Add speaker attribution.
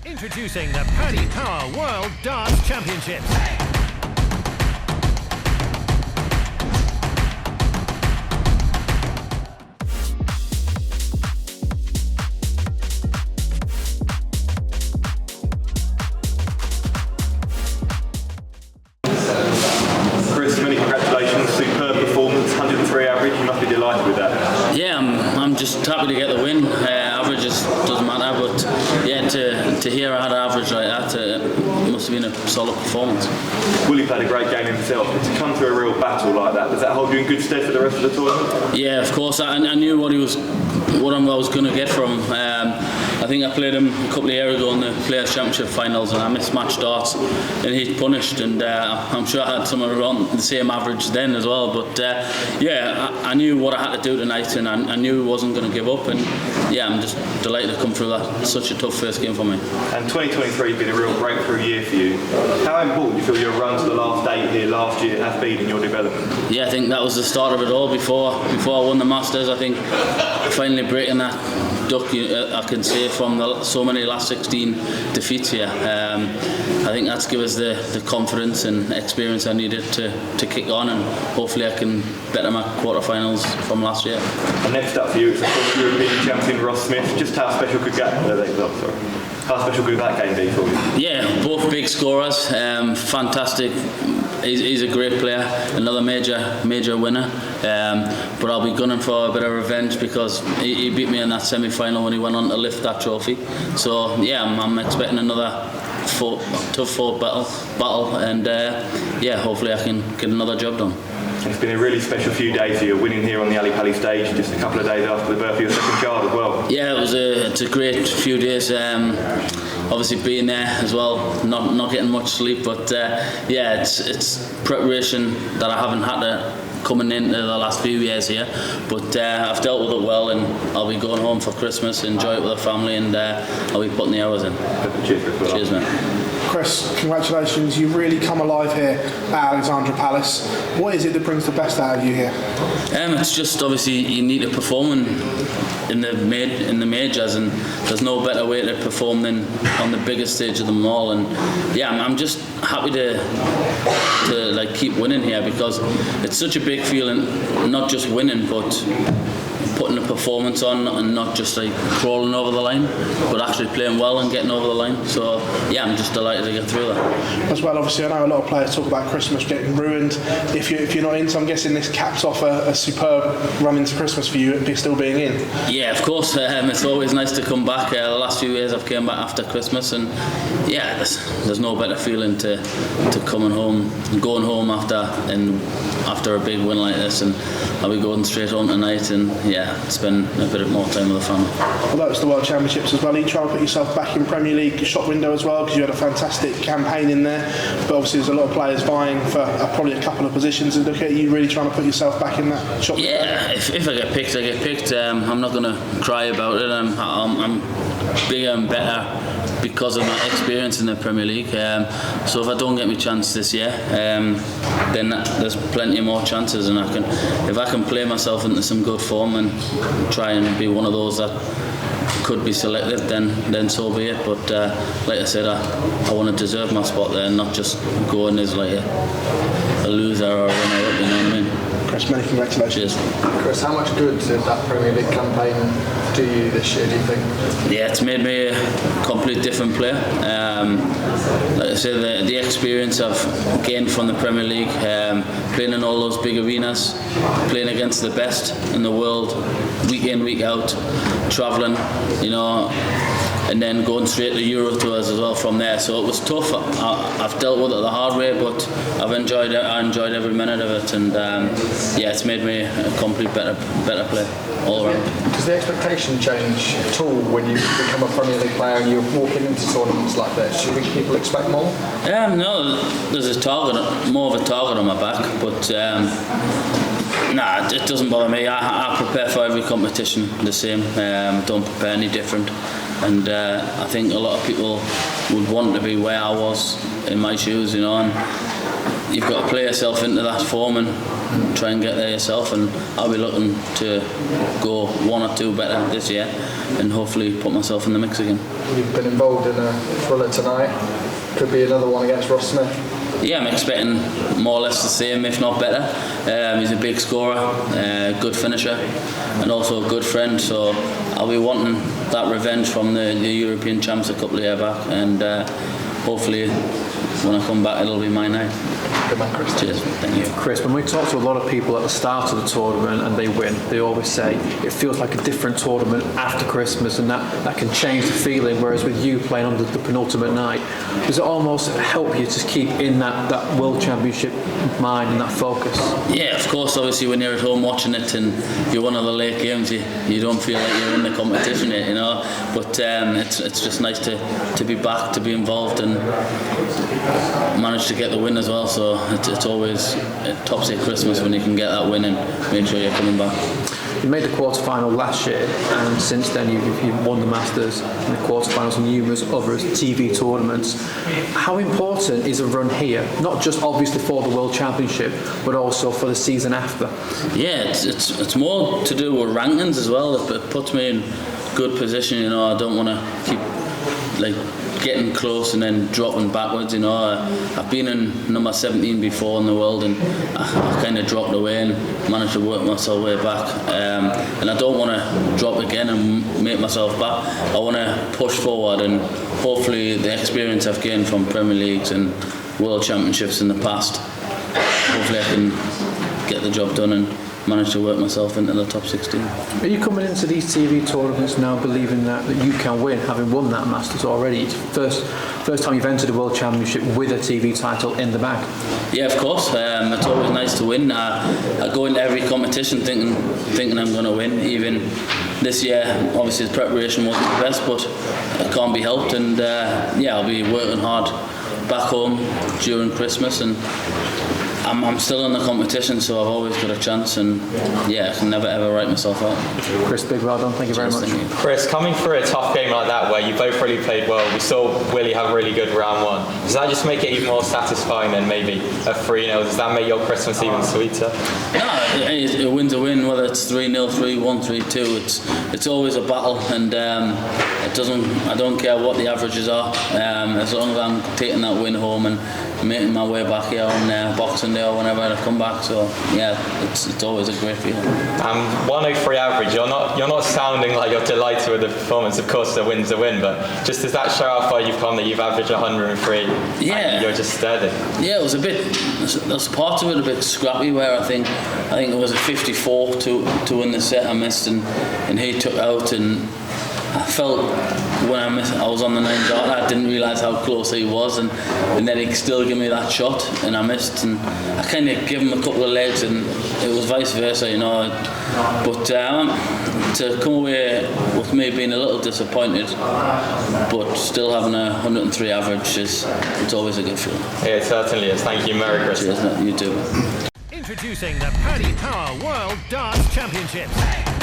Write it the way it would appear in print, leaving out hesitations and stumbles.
Speaker 1: Introducing the Paddy Power World Darts Championships.
Speaker 2: Chris, many congratulations. Superb performance, 103 average. You must be delighted with that.
Speaker 3: Yeah, I'm just happy to get the win. Averages doesn't matter, but yeah, to hear I had an average like that, it must have been a solid performance.
Speaker 2: Willie played a great game himself, but to come to a real battle like that, does that hold you in good stead for the rest of the tournament?
Speaker 3: Yeah, of course. I knew what I was going to get from him. I think I played him a couple of years ago in the Players' Championship finals, and I mismatched darts, and he punished. And I'm sure I had somewhere around the same average then as well. But yeah, I knew what I had to do tonight, and I knew he wasn't going to give up. And yeah, I'm just delighted to come through that. Such a tough first game for me.
Speaker 2: And 2023 has been a real breakthrough year for you. How important do you feel your run to the last 8 here last year has been in your development?
Speaker 3: Yeah, I think that was the start of it all. Before I won the Masters, I think finally breaking that duck, I can say, from so many last 16 defeats here. I think that's given us the confidence and experience I needed to kick on, and hopefully I can better my quarterfinals from last year.
Speaker 2: And next up for you, it's of course European champion Ross Smith. Just how special could how special could that game be for you?
Speaker 3: Yeah, both big scorers, fantastic. He's a great player, another major winner. But I'll be gunning for a bit of revenge because he beat me in that semi-final when he went on to lift that trophy. So yeah, I'm expecting another tough battle, and yeah, hopefully I can get another job done.
Speaker 2: It's been a really special few days for you, winning here on the Ali Pali stage just a couple of days after the birth of your second child as well.
Speaker 3: Yeah, it's a great few days. Obviously being there as well, not getting much sleep, but yeah, it's preparation that I haven't had to coming into the last few years here, but I've dealt with it well, and I'll be going home for Christmas, enjoy it with the family, and I'll be putting the hours in. Cheers, mate.
Speaker 4: Chris, congratulations, you've really come alive here at Alexandra Palace. What is it that brings the best out of you here?
Speaker 3: It's just obviously you need to perform in the majors, and there's no better way to perform than on the biggest stage of them all. And yeah, I'm just happy to like keep winning here, because it's such a big feeling, not just winning but putting a performance on, and not just like crawling over the line, but actually playing well and getting over the line. So yeah, I'm just delighted to get through that.
Speaker 4: As well, obviously I know a lot of players talk about Christmas getting ruined if you're not in, so I'm guessing this caps off a superb run into Christmas for you, still being in.
Speaker 3: Yeah, of course. It's always nice to come back. The last few years I've came back after Christmas, and yeah, there's no better feeling to going home after a big win like this, and I'll be going straight home tonight and yeah, spend a bit more time with the family.
Speaker 4: Although it's the World Championships as well, you try and put yourself back in Premier League shop window as well, because you had a fantastic campaign in there, but obviously there's a lot of players vying for probably a couple of positions, and look at you really trying to put yourself back in that shop window.
Speaker 3: Yeah, if I get picked, I get picked. I'm not going to cry about it. I'm bigger and better because of my experience in the Premier League. So if I don't get my chance this year, then there's plenty more chances, and if I can play myself into some good form and try and be one of those that could be selected, then so be it. But like I said, I want to deserve my spot there, and not just go in as like a loser or a runner-up, you know what I mean?
Speaker 4: Chris, many congratulations.
Speaker 3: Cheers.
Speaker 5: Chris, how much good did that Premier League campaign do you this year, do you think?
Speaker 3: Yeah, it's made me a complete different player. Like I said, the experience I've gained from the Premier League, playing in all those big arenas, playing against the best in the world, week in, week out, travelling, and then going straight to Euro tours as well from there. So it was tough. I've dealt with it the hard way, but I enjoyed every minute of it, and yeah, it's made me a complete better player all around.
Speaker 5: Does the expectation change at all when you become a Premier League player and you're walking into tournaments like this? Do you think people expect more?
Speaker 3: No, there's more of a target on my back, but nah, it doesn't bother me. I prepare for every competition the same. Don't prepare any different. And I think a lot of people would want to be where I was in my shoes, and you've got to play yourself into that form and try and get there yourself, and I'll be looking to go 1 or 2 better this year and hopefully put myself in the mix again.
Speaker 5: You've been involved in a thriller tonight. Could be another one against Ross Smith.
Speaker 3: Yeah, I'm expecting more or less the same, if not better. He's a big scorer, good finisher, and also a good friend. So I'll be wanting that revenge from the European champs a couple of years back, and hopefully when I come back it'll be my night.
Speaker 5: Good man, Chris.
Speaker 3: Cheers, thank you.
Speaker 6: Chris, when we talk to a lot of people at the start of the tournament and they win, they always say it feels like a different tournament after Christmas, and that can change the feeling, whereas with you playing on the penultimate night, does it almost help you to keep in that World Championship mind and that focus?
Speaker 3: Yeah, of course, obviously when you're at home watching it and you're one of the late games, you don't feel like you're in the competition yet, you know, but it's just nice to be back, to be involved and manage to get the win as well. So it's always tops at Christmas when you can get that win and make sure you're coming back.
Speaker 6: You made the quarter-final last year, and since then you've won the Masters and the quarter-finals and numerous other TV tournaments. How important is a run here, not just obviously for the World Championship, but also for the season after?
Speaker 3: Yeah, it's more to do with rankings as well. It puts me in good position, you know. I don't want to keep getting close and then dropping backwards, you know. I've been in number 17 before in the world, and I kind of dropped away and managed to work myself way back, and I don't want to drop again and make myself back. I want to push forward, and hopefully the experience I've gained from Premier Leagues and World Championships in the past, hopefully I can get the job done and manage to work myself into the top 16.
Speaker 6: Are you coming into these TV tournaments now believing that you can win, having won that Masters already? It's first time you've entered a World Championship with a TV title in the bag.
Speaker 3: Yeah, of course. It's always nice to win. I go into every competition thinking I'm going to win. Even this year, obviously the preparation wasn't the best, but it can't be helped. And yeah, I'll be working hard back home during Christmas, and I'm still in the competition, so I've always got a chance, and yeah, I can never ever write myself out.
Speaker 6: Chris, big well done. Thank you very much.
Speaker 3: Thank you.
Speaker 7: Chris, coming through a tough game like that, where you both really played well, we saw Willie have a really good round one. Does that just make it even more satisfying than maybe a 3-0? Does that make your Christmas even sweeter?
Speaker 3: No, a win's a win, whether it's 3-0, 3-1, 3-2. It's always a battle, and I don't care what the averages are, as long as I'm taking that win home and making my way back here on Boxing Day or whenever I come back. So yeah, it's always a great feeling.
Speaker 7: 103 average. You're not sounding like you're delighted with the performance. Of course, the win's a win, but just does that show how far you've come that you've averaged 103?
Speaker 3: Yeah,
Speaker 7: and you're just steady.
Speaker 3: Yeah, it was a bit. There's parts of it a bit scrappy where I think it was a 54 to win the set I missed, and he took out, and I felt when I was on the 9 dot, I didn't realise how close he was, and then he still gave me that shot and I missed, and I kind of gave him a couple of legs, and it was vice versa, you know. But to come away with me being a little disappointed, but still having a 103 average, it's always a good feeling.
Speaker 7: Yeah, it certainly is. Thank you. Merry Christmas.
Speaker 3: Cheers, mate. You too.
Speaker 1: Introducing the Paddy Power World Darts Championships.